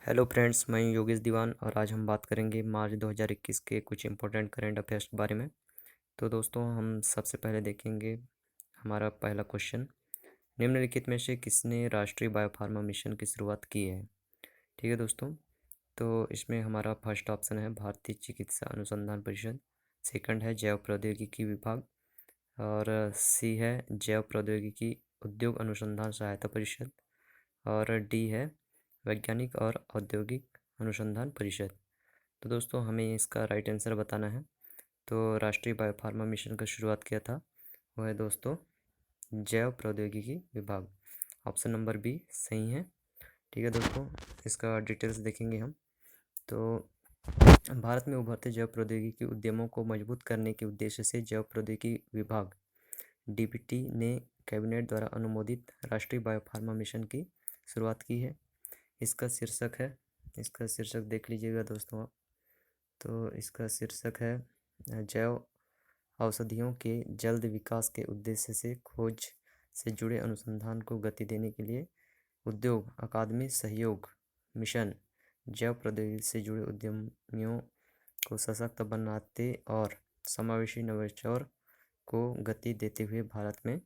Hello friends, मैं योगेश दीवान और आज हम बात करेंगे मार्च 2021 के कुछ इंपॉर्टेंट करंट अफेयर्स के बारे में। तो दोस्तों, हम सबसे पहले देखेंगे हमारा पहला क्वेश्चन। निम्नलिखित में से किसने राष्ट्रीय बायोफार्मा मिशन की शुरुआत की है? ठीक है दोस्तों, तो इसमें हमारा फर्स्ट ऑप्शन है भारतीय चिकित्सा अनुसंधान परिषद, सेकंड है जैव प्रौद्योगिकी विभाग, और सी है जैव प्रौद्योगिकी उद्योग अनुसंधान सहायता परिषद, और डी है वैज्ञानिक और औद्योगिक अनुसंधान परिषद। तो दोस्तों, हमें इसका राइट आंसर बताना है। तो राष्ट्रीय बायोफार्मा मिशन का शुरुआत किया था वो है दोस्तों जैव प्रौद्योगिकी विभाग। ऑप्शन नंबर बी सही है। ठीक है दोस्तों, इसका डिटेल्स देखेंगे हम। तो भारत में उभरते जैव प्रौद्योगिकी उद्यमों को मजबूत करने के उद्देश्य से जैव प्रौद्योगिकी विभाग डीबीटी ने कैबिनेट द्वारा अनुमोदित राष्ट्रीय बायोफार्मा मिशन की शुरुआत की है। इसका शीर्षक देख लीजिएगा दोस्तों आप। तो इसका शीर्षक है जैव औषधियों के जल्द विकास के उद्देश्य से खोज से जुड़े अनुसंधान को गति देने के लिए उद्योग अकादमी सहयोग मिशन, जैव प्रौद्योगिकी से जुड़े उद्यमियों को सशक्त बनाते और समावेशी नवाचार को गति देते हुए भारत में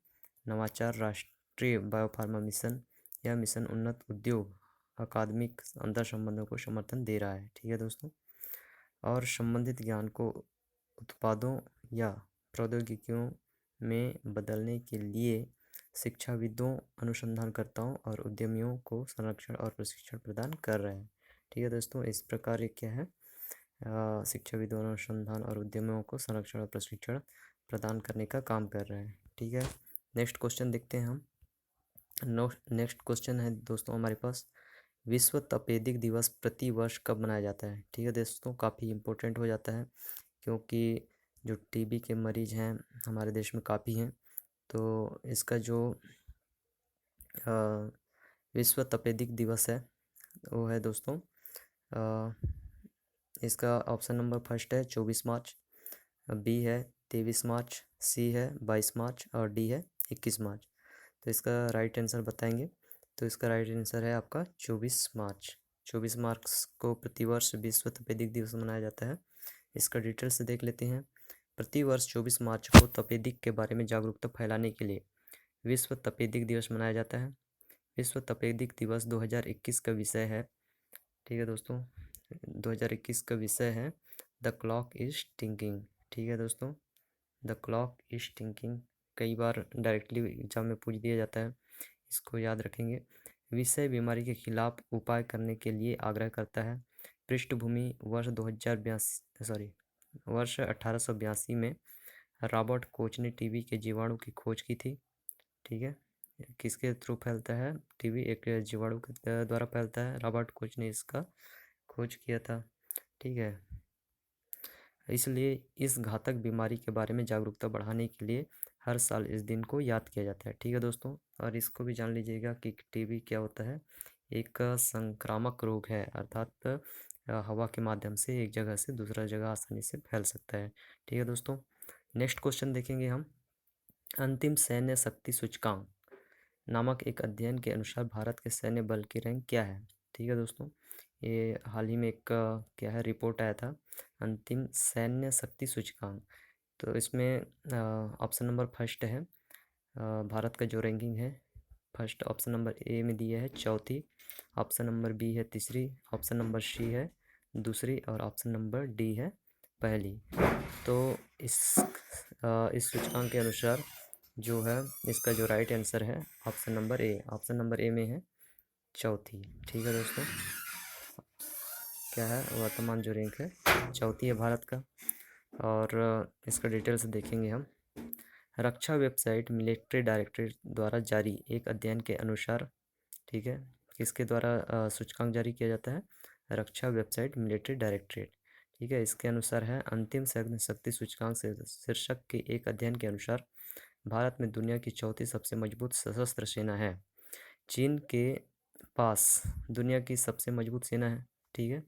नवाचार राष्ट्रीय बायोफार्मा मिशन या मिशन उन्नत उद्योग अकादमिक अंतर संबंधों को समर्थन दे रहा है। ठीक है दोस्तों, और संबंधित ज्ञान को उत्पादों या प्रौद्योगिकियों में बदलने के लिए शिक्षाविदों, अनुसंधानकर्ताओं और उद्यमियों को संरक्षण और प्रशिक्षण प्रदान कर रहा है। ठीक है दोस्तों, इस प्रकार ये क्या है, शिक्षाविदों, अनुसंधान और उद्यमियों को संरक्षण और प्रशिक्षण प्रदान करने का काम कर रहा है। ठीक है, नेक्स्ट क्वेश्चन देखते हैं हम। नेक्स्ट क्वेश्चन है दोस्तों हमारे पास, विश्व तपेदिक दिवस प्रति वर्ष कब मनाया जाता है? ठीक है दोस्तों, काफ़ी इम्पोर्टेंट हो जाता है क्योंकि जो टीबी के मरीज़ हैं हमारे देश में काफ़ी हैं। तो इसका जो विश्व तपेदिक दिवस है वो है दोस्तों, इसका ऑप्शन नंबर फर्स्ट है 24 मार्च, बी है 23 मार्च, सी है 22 मार्च और डी है 21 मार्च। तो इसका राइट आंसर बताएंगे। तो इसका राइट आंसर है आपका 24 मार्च। 24 मार्च को प्रतिवर्ष विश्व तपेदिक दिवस मनाया जाता है। इसका डिटेल्स देख लेते हैं। प्रतिवर्ष 24 मार्च को तपेदिक के बारे में जागरूकता फैलाने के लिए विश्व तपेदिक दिवस मनाया जाता है। विश्व तपेदिक दिवस 2021 का विषय है। ठीक है दोस्तों, 2021 का विषय है द क्लॉक इज टिकिंग। ठीक है दोस्तों, द क्लॉक इज टिकिंग कई बार डायरेक्टली एग्जाम में पूछ दिया जाता है, इसको याद रखेंगे। विषय बीमारी के खिलाफ उपाय करने के लिए आग्रह करता है। पृष्ठभूमि वर्ष 1882 में रॉबर्ट कोच ने टीबी के जीवाणु की खोज की थी। ठीक है, किसके थ्रू फैलता है टीबी? एक जीवाणु के द्वारा फैलता है। रॉबर्ट कोच ने इसका खोज किया था। ठीक है, इसलिए इस घातक बीमारी के बारे में जागरूकता बढ़ाने के लिए हर साल इस दिन को याद किया जाता है। ठीक है दोस्तों, और इसको भी जान लीजिएगा कि टीबी क्या होता है। एक संक्रामक रोग है, अर्थात हवा के माध्यम से एक जगह से दूसरा जगह आसानी से फैल सकता है। ठीक है दोस्तों, नेक्स्ट क्वेश्चन देखेंगे हम। अंतिम सैन्य शक्ति सूचकांक नामक एक अध्ययन के अनुसार भारत के सैन्य बल की रैंक क्या है? ठीक है दोस्तों, ये हाल ही में एक क्या है रिपोर्ट आया था, अंतिम सैन्य शक्ति सूचकांक। तो इसमें ऑप्शन नंबर फर्स्ट है भारत का जो रैंकिंग है, फर्स्ट ऑप्शन नंबर ए में दिया है चौथी, ऑप्शन नंबर बी है तीसरी, ऑप्शन नंबर सी है दूसरी और ऑप्शन नंबर डी है पहली। तो इस सूचकांक के अनुसार जो है इसका जो राइट आंसर है ऑप्शन नंबर ए में है चौथी। ठीक है दोस्तों, क्या है वर्तमान जो रैंक है चौथी है भारत का। और इसका डिटेल्स देखेंगे हम। रक्षा वेबसाइट मिलिट्री डायरेक्टरेट द्वारा जारी एक अध्ययन के अनुसार, ठीक है, किसके द्वारा सूचकांक जारी किया जाता है? रक्षा वेबसाइट मिलिट्री डायरेक्टरेट। ठीक है, इसके अनुसार है अंतिम सैन्य शक्ति सूचकांक से शीर्षक के एक अध्ययन के अनुसार भारत में दुनिया की चौथी सबसे मजबूत सशस्त्र सेना है। चीन के पास दुनिया की सबसे मजबूत सेना है। ठीक है,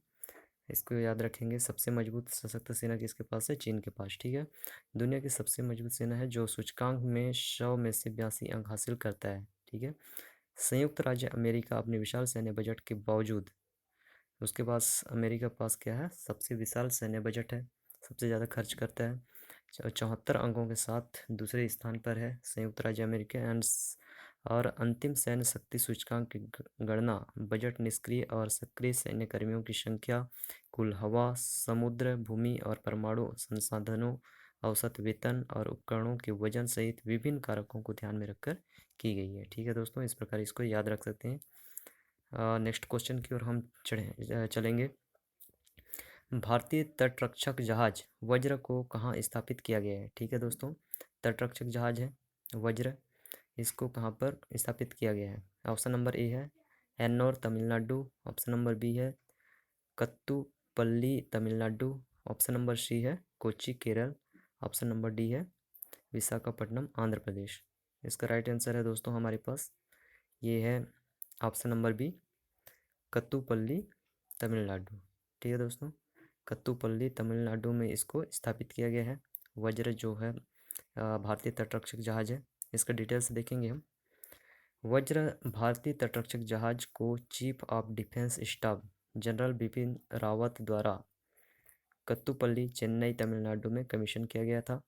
इसको याद रखेंगे, सबसे मजबूत सशस्त्र सेना किसके पास है? चीन के पास। ठीक है, दुनिया की सबसे मजबूत सेना है जो सूचकांक में 100 में से 82 अंक हासिल करता है। ठीक है, संयुक्त राज्य अमेरिका अपने विशाल सैन्य बजट के बावजूद उसके पास अमेरिका के पास क्या है, सबसे विशाल सैन्य बजट है, सबसे ज़्यादा खर्च करता है, 74 अंकों के साथ दूसरे स्थान पर है संयुक्त राज्य अमेरिका और अंतिम सैन्य शक्ति सूचकांक की गणना बजट निष्क्रिय और सक्रिय सैन्य कर्मियों की संख्या, कुल हवा, समुद्र, भूमि और परमाणु संसाधनों, औसत वेतन और उपकरणों के वजन सहित विभिन्न कारकों को ध्यान में रखकर की गई है। ठीक है दोस्तों, इस प्रकार इसको याद रख सकते हैं। नेक्स्ट क्वेश्चन की ओर हम चलेंगे। भारतीय तटरक्षक जहाज वज्र को कहाँ स्थापित किया गया है? ठीक है दोस्तों, तटरक्षक जहाज है वज्र, इसको कहाँ पर स्थापित किया गया है? ऑप्शन नंबर ए है Ennore Tamil Nadu, option number B है Kattupalli Tamil Nadu, option number C है Kochi Kerala, option number D है विशाखापट्टनम आंध्र प्रदेश। इसका राइट आंसर है दोस्तों हमारे पास ये है ऑप्शन नंबर बी कत्तुपल्ली तमिलनाडु। ठीक है दोस्तों, कत्तुपल्ली तमिलनाडु में इसको स्थापित किया गया है। वज्र जो है भारतीय तटरक्षक जहाज है। इसका डिटेल्स देखेंगे हम। वज्र भारतीय तटरक्षक जहाज को chief of defence staff general Bipin Rawat द्वारा कत्तुपल्ली चेन्नई तमिलनाडु में कमीशन किया गया था।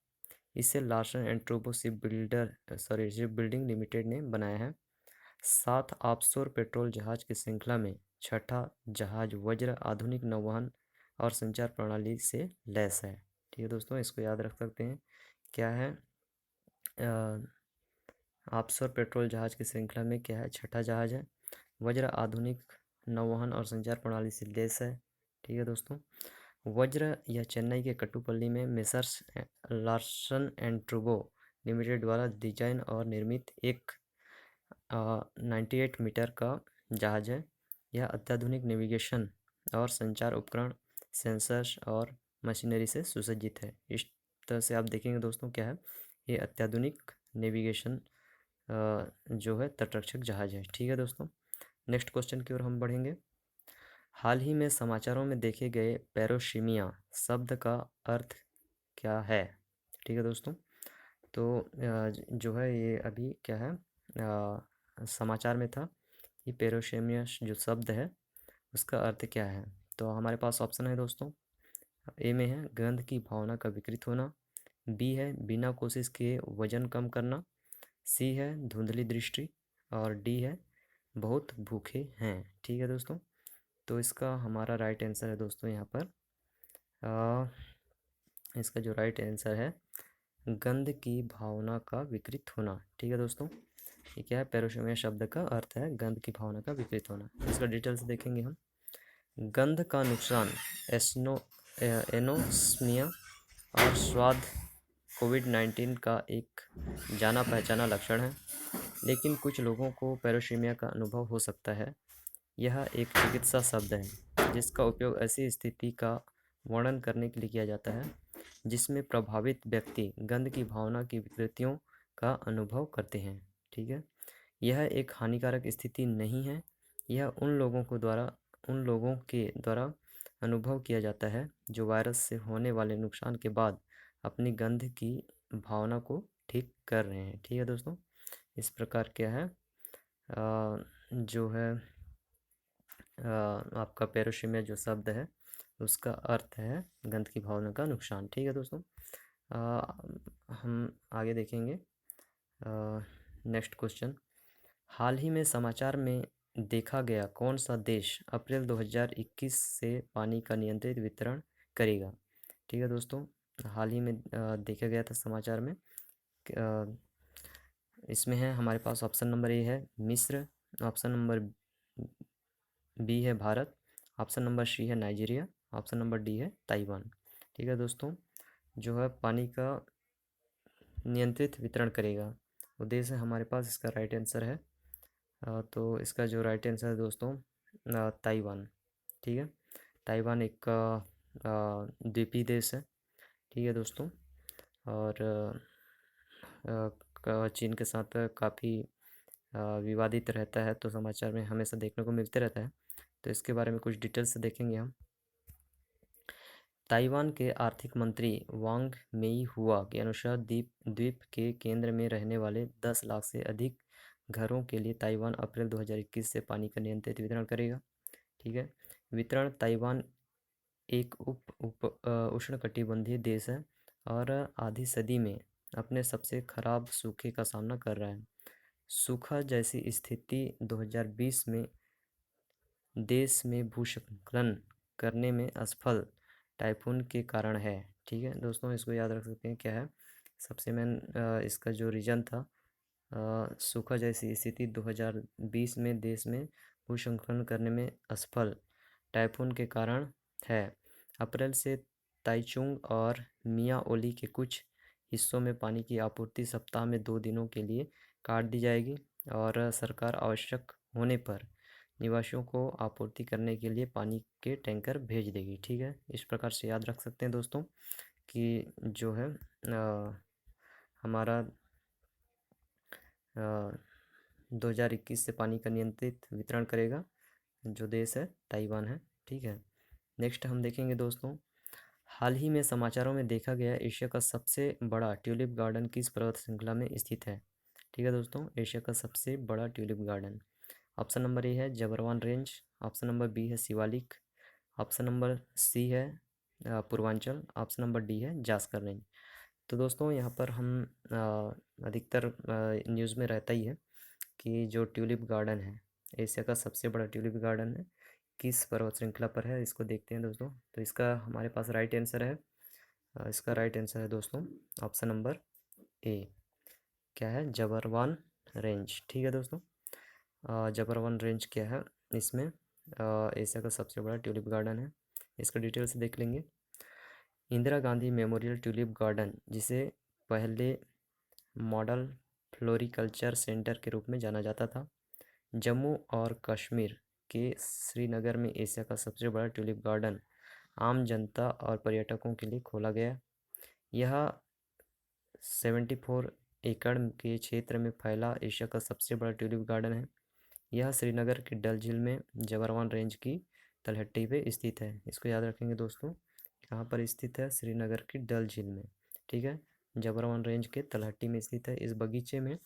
इसे Larsen and Toubro ship building limited ने बनाया है। 7 ऑफशोर पेट्रोल जहाज की श्रृंखला में छठा जहाज वज्र आधुनिक नौवहन और संचार प्रणाली से लैस है। ठीक है दोस्तों, इसको याद रख सकते हैं। क्या है ऑफशोर पेट्रोल जहाज की श्रृंखला में क्या है, छठा जहाज है। वज्र आधुनिक नौवहन और संचार प्रणाली से लैस है। ठीक है दोस्तों, वज्र यह चेन्नई के कट्टुपल्ली में messrs Larsen and Toubro limited द्वारा डिजाइन और निर्मित एक 98 मीटर का जहाज है। यह अत्याधुनिक नेविगेशन और संचार उपकरण, सेंसर्स और मशीनरी से सुसज्जित है। इस तरह से आप देखेंगे दोस्तों क्या है, ये अत्याधुनिक नेविगेशन जो है तटरक्षक जहाज है। ठीक है दोस्तों, नेक्स्ट क्वेश्चन की ओर हम बढ़ेंगे। हाल ही में समाचारों में देखे गए पैरोशीमिया शब्द का अर्थ क्या है? ठीक है दोस्तों, तो जो है ये अभी क्या है समाचार में था कि पैरोशीमिया जो शब्द है उसका अर्थ क्या है। तो हमारे पास ऑप्शन है दोस्तों, ए में है गंध की भावना का विकृत होना, बी है बिना कोशिश किए वजन कम करना, सी है धुंधली दृष्टि और डी है बहुत भूखे हैं। ठीक है दोस्तों, तो इसका हमारा राइट आंसर है दोस्तों यहाँ पर इसका जो राइट आंसर है गंध की भावना का विकृत होना। ठीक है दोस्तों, ये क्या है, पैरोशीमिया शब्द का अर्थ है गंध की भावना का विकृत होना। इसका डिटेल्स देखेंगे हम। गंध का नुकसान एनोस्मिया और स्वाद कोविड-19 का एक जाना पहचाना लक्षण है, लेकिन कुछ लोगों को पैरोशीमिया का अनुभव हो सकता है। यह एक चिकित्सा शब्द है जिसका उपयोग ऐसी स्थिति का वर्णन करने के लिए किया जाता है जिसमें प्रभावित व्यक्ति गंध की भावना की विकृतियों का अनुभव करते हैं। ठीक है, यह एक हानिकारक स्थिति नहीं है, यह उन लोगों के द्वारा अनुभव किया जाता है जो वायरस से होने वाले नुकसान के बाद अपनी गंध की भावना को ठीक कर रहे हैं। ठीक है दोस्तों, इस प्रकार क्या है जो है आपका पैरोशीमिया जो शब्द है उसका अर्थ है गंध की भावना का नुकसान। ठीक है दोस्तों, हम आगे देखेंगे। नेक्स्ट क्वेश्चन, हाल ही में समाचार में देखा गया कौन सा देश अप्रैल 2021 से पानी का नियंत्रित वितरण करेगा? ठीक है दोस्तों, हाल ही में देखा गया था समाचार में। इसमें है हमारे पास ऑप्शन नंबर ए है मिस्र, ऑप्शन नंबर बी है भारत, ऑप्शन नंबर सी है नाइजीरिया, ऑप्शन नंबर डी है ताइवान। ठीक है दोस्तों, जो है पानी का नियंत्रित वितरण करेगा वो देश है हमारे पास, इसका राइट आंसर है तो इसका जो राइट आंसर है दोस्तों ताइवान। ठीक है, ताइवान एक द्वीपीय देश है। ठीक है दोस्तों, और चीन के साथ काफ़ी विवादित रहता है, तो समाचार में हमेशा देखने को मिलते रहता है। तो इसके बारे में कुछ डिटेल्स देखेंगे हम। ताइवान के आर्थिक मंत्री वांग मेई हुआ के अनुसार द्वीप के केंद्र में रहने वाले 10 लाख से अधिक घरों के लिए ताइवान अप्रैल 2021 से पानी का नियंत्रित वितरण करेगा। ठीक है, वितरण ताइवान एक उष्णकटिबंधीय देश है और आधी सदी में अपने सबसे खराब सूखे का सामना कर रहा है। सूखा जैसी स्थिति 2020 में देश में भूस्खलन करने में असफल टाइफून के कारण है। ठीक है दोस्तों, इसको याद रख सकते हैं क्या है सबसे मेन इसका जो रीजन था। सूखा जैसी स्थिति 2020 में देश में भूस्खलन करने में असफल टाइफून के कारण है। अप्रैल से ताइचुंग और मियाओली के कुछ हिस्सों में पानी की आपूर्ति सप्ताह में 2 दिनों के लिए काट दी जाएगी और सरकार आवश्यक होने पर निवासियों को आपूर्ति करने के लिए पानी के टैंकर भेज देगी। ठीक है, इस प्रकार से याद रख सकते हैं दोस्तों कि जो है हमारा 2021 से पानी का नियंत्रित वितरण करेगा जो देश है ताइवान है। ठीक है, नेक्स्ट हम देखेंगे दोस्तों, हाल ही में समाचारों में देखा गया एशिया का सबसे बड़ा ट्यूलिप गार्डन किस पर्वत श्रृंखला में स्थित है। ठीक है दोस्तों, एशिया का सबसे बड़ा tulip garden, option number A है जबरवान रेंज, ऑप्शन नंबर बी है शिवालिक, ऑप्शन नंबर सी है पूर्वांचल, ऑप्शन नंबर डी है जास्कर रेंज। तो दोस्तों यहाँ पर हम अधिकतर न्यूज़ में रहता ही है कि जो ट्यूलिप गार्डन है एशिया का सबसे बड़ा ट्यूलिप गार्डन है किस पर्वत श्रृंखला पर है, इसको देखते हैं दोस्तों। तो इसका हमारे पास राइट आंसर है, इसका राइट आंसर है दोस्तों ऑप्शन नंबर ए, क्या है जबरवान रेंज। ठीक है दोस्तों, जबरवान रेंज क्या है इसमें एशिया का सबसे बड़ा ट्यूलिप गार्डन है। इसका डिटेल से देख लेंगे। Indira Gandhi memorial tulip garden, जिसे पहले मॉडल फ्लोरिकल्चर सेंटर के रूप में जाना जाता था, जम्मू और कश्मीर के श्रीनगर में एशिया का सबसे बड़ा ट्यूलिप गार्डन आम जनता और पर्यटकों के लिए खोला गया। यह 74 एकड़ के क्षेत्र में फैला एशिया का सबसे बड़ा ट्यूलिप गार्डन है। यह श्रीनगर की डल झील में जबरवान रेंज की तलहटी पे स्थित है। इसको याद रखेंगे दोस्तों, कहाँ पर स्थित है, श्रीनगर की डल झील में। ठीक है, जबरवान रेंज के तलहटी में स्थित है। इस बगीचे में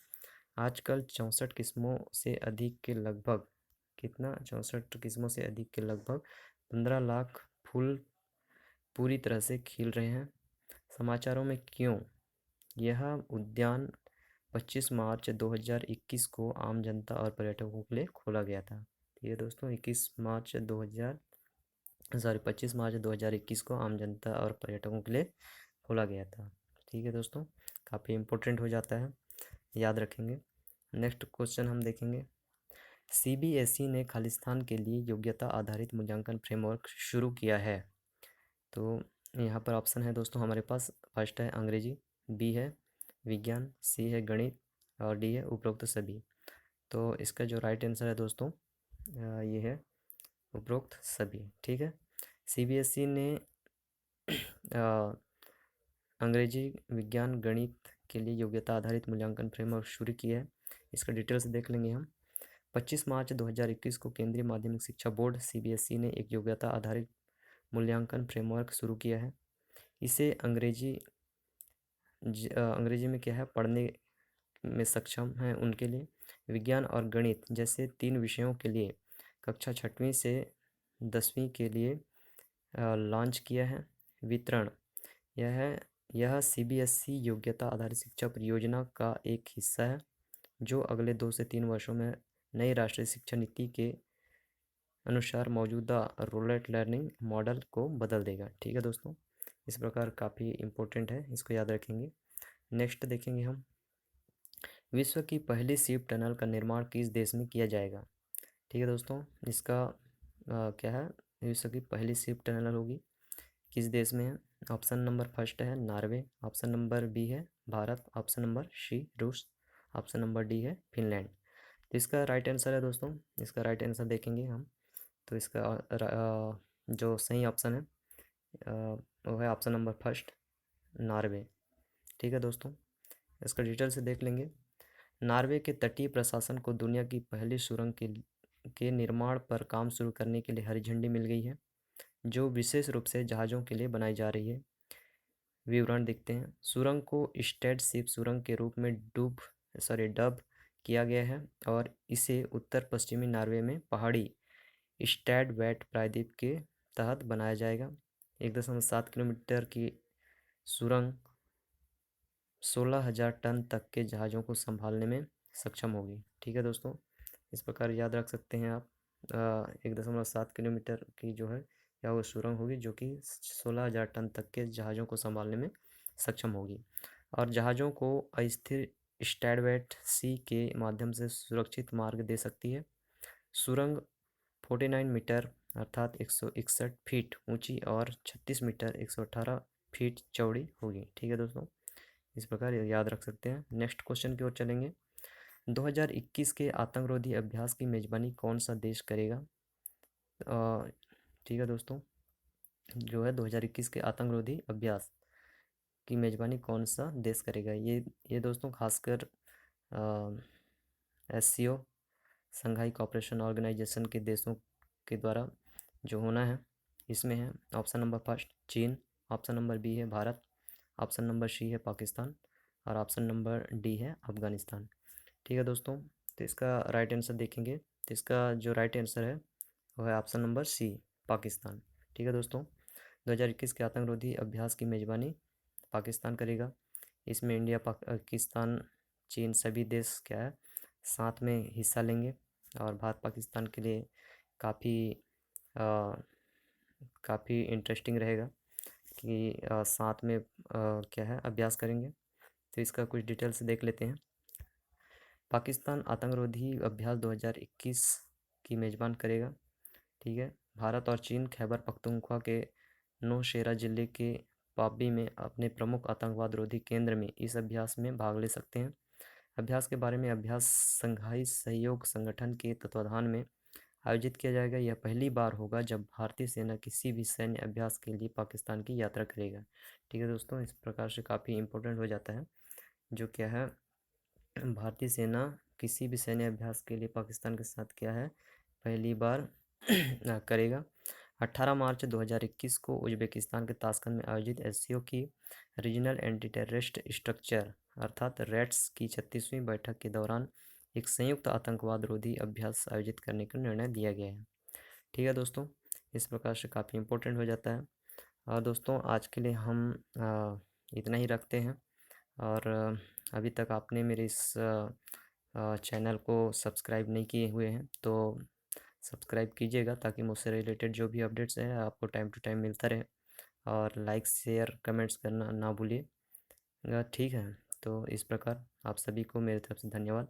आजकल 64 किस्मों से अधिक के लगभग कितना 64 किस्मों से अधिक के लगभग 15 लाख फूल पूरी तरह से खिल रहे हैं। समाचारों में क्यों, यह उद्यान 25 मार्च 2021 को आम जनता और पर्यटकों के लिए खोला गया था। ये दोस्तों 25 मार्च 2021 को आम जनता और पर्यटकों के लिए खोला गया था। ठीक है दोस्तों, काफ़ी इम्पोर्टेंट हो जाता है, याद रखेंगे। नेक्स्ट क्वेश्चन हम देखेंगे, सीबीएसई ने खालिस्तान के लिए योग्यता आधारित मूल्यांकन फ्रेमवर्क शुरू किया है। तो यहाँ पर ऑप्शन है दोस्तों हमारे पास, फर्स्ट है अंग्रेजी, बी है विज्ञान, सी है गणित और डी है उपरोक्त सभी। तो इसका जो राइट आंसर है दोस्तों ये है उपरोक्त सभी। ठीक है, सीबीएसई ने अंग्रेजी, विज्ञान, गणित के लिए योग्यता आधारित मूल्यांकन फ्रेमवर्क शुरू किया है। इसका डिटेल्स देख लेंगे हम। 25 मार्च 2021 को केंद्रीय माध्यमिक शिक्षा बोर्ड सीबीएसई ने एक योग्यता आधारित मूल्यांकन फ्रेमवर्क शुरू किया है। इसे अंग्रेजी में क्या है पढ़ने में सक्षम हैं उनके लिए, विज्ञान और गणित जैसे 3 विषयों के लिए कक्षा 6वीं से 10वीं के लिए लॉन्च किया है। वितरण, यह सीबीएसई योग्यता आधारित शिक्षा परियोजना का एक हिस्सा है जो अगले 2 से 3 वर्षों में नई राष्ट्रीय शिक्षा नीति के अनुसार मौजूदा रोलेट लर्निंग मॉडल को बदल देगा। ठीक है दोस्तों, इस प्रकार काफ़ी इम्पोर्टेंट है, इसको याद रखेंगे। नेक्स्ट देखेंगे हम, विश्व की पहली सीप टनल का निर्माण किस देश में किया जाएगा। ठीक है दोस्तों, इसका क्या है, विश्व की पहली सीप टनल होगी किस देश में है। ऑप्शन नंबर फर्स्ट है नॉर्वे, ऑप्शन नंबर बी है भारत, ऑप्शन नंबर सी रूस, ऑप्शन नंबर डी है फिनलैंड। तो इसका राइट आंसर है दोस्तों, इसका राइट आंसर देखेंगे हम। तो इसका जो सही ऑप्शन है वो है ऑप्शन नंबर फर्स्ट नॉर्वे। ठीक है दोस्तों, इसका डिटेल से देख लेंगे। नॉर्वे के तटीय प्रशासन को दुनिया की पहली सुरंग के निर्माण पर काम शुरू करने के लिए हरी झंडी मिल गई है, जो विशेष रूप से जहाज़ों के लिए बनाई जा रही है। विवरण देखते हैं। सुरंग को स्टेड शिप सुरंग के रूप में डब किया गया है और इसे उत्तर पश्चिमी नॉर्वे में पहाड़ी स्टैड वैट प्रायद्वीप के तहत बनाया जाएगा। 1.7 किलोमीटर की सुरंग 16,000 टन तक के जहाज़ों को संभालने में सक्षम होगी। ठीक है दोस्तों, इस प्रकार याद रख सकते हैं आप। 1.7 किलोमीटर की जो है या वो सुरंग होगी जो कि 16,000 टन तक के जहाज़ों को संभालने में सक्षम होगी और जहाज़ो61 को अस्थिर स्टैडवेट सी के माध्यम से सुरक्षित मार्ग दे सकती है। सुरंग 49 मीटर अर्थात 161 फीट ऊंची और 36 मीटर 118 फीट चौड़ी होगी। ठीक है दोस्तों, इस प्रकार याद रख सकते हैं। नेक्स्ट क्वेश्चन की ओर चलेंगे। 2021 के आतंकरोधी अभ्यास की मेजबानी कौन सा देश करेगा? ठीक है दोस्तों, जो है 2021 के आतंकरोधी अभ्यास की मेजबानी कौन सा देश करेगा? ये दोस्तों खासकर SCO संघाई कॉपरेशन ऑर्गेनाइजेशन के देशों के द्वारा जो होना है, इसमें है ऑप्शन नंबर फर्स्ट चीन, ऑप्शन नंबर बी है भारत, ऑप्शन नंबर सी है पाकिस्तान और ऑप्शन नंबर डी है अफगानिस्तान। ठीक है दोस्तों, तो इसका राइट आंसर देखेंगे तो इसका जो राइट आंसर है वो है ऑप्शन नंबर सी पाकिस्तान। ठीक है दोस्तों, 2021 के आतंकरोधी अभ्यास की मेजबानी पाकिस्तान करेगा। इसमें इंडिया, पाकिस्तान, चीन सभी देश क्या है साथ में हिस्सा लेंगे और भारत पाकिस्तान के लिए काफ़ी इंटरेस्टिंग रहेगा कि साथ में क्या है अभ्यास करेंगे। तो इसका कुछ डिटेल्स देख लेते हैं। पाकिस्तान आतंकरोधी अभ्यास 2021 की मेज़बान करेगा। ठीक है, भारत और चीन खैबर पख्तूनख्वा के नौशेरा ज़िले के पाबी में अपने प्रमुख आतंकवाद रोधी केंद्र में इस अभ्यास में भाग ले सकते हैं। अभ्यास के बारे में अभ्यास संघाई सहयोग संगठन के तत्वाधान में आयोजित किया जाएगा। यह पहली बार होगा जब भारतीय सेना किसी भी सैन्य अभ्यास के लिए पाकिस्तान की यात्रा करेगा। ठीक है दोस्तों, इस प्रकार से काफ़ी इम्पोर्टेंट हो जाता है जो क्या है भारतीय सेना किसी भी सैन्य अभ्यास के लिए पाकिस्तान के साथ क्या है पहली बार करेगा। 18 मार्च 2021 को उज्बेकिस्तान के ताशकंद में आयोजित SCO की रीजनल एंटी टेररिस्ट स्ट्रक्चर अर्थात रेड्स की 36वीं बैठक के दौरान एक संयुक्त आतंकवाद रोधी अभ्यास आयोजित करने का निर्णय दिया गया है। ठीक है दोस्तों, इस प्रकार से काफ़ी इम्पोर्टेंट हो जाता है। और दोस्तों आज के लिए हम इतना ही रखते हैं और अभी तक आपने मेरे इस चैनल को सब्सक्राइब नहीं किए हुए हैं तो सब्सक्राइब कीजिएगा ताकि मुझसे रिलेटेड जो भी अपडेट्स हैं आपको टाइम टू टाइम मिलता रहे और लाइक शेयर कमेंट्स करना ना भूलिए। ठीक है, तो इस प्रकार आप सभी को मेरी तरफ से धन्यवाद।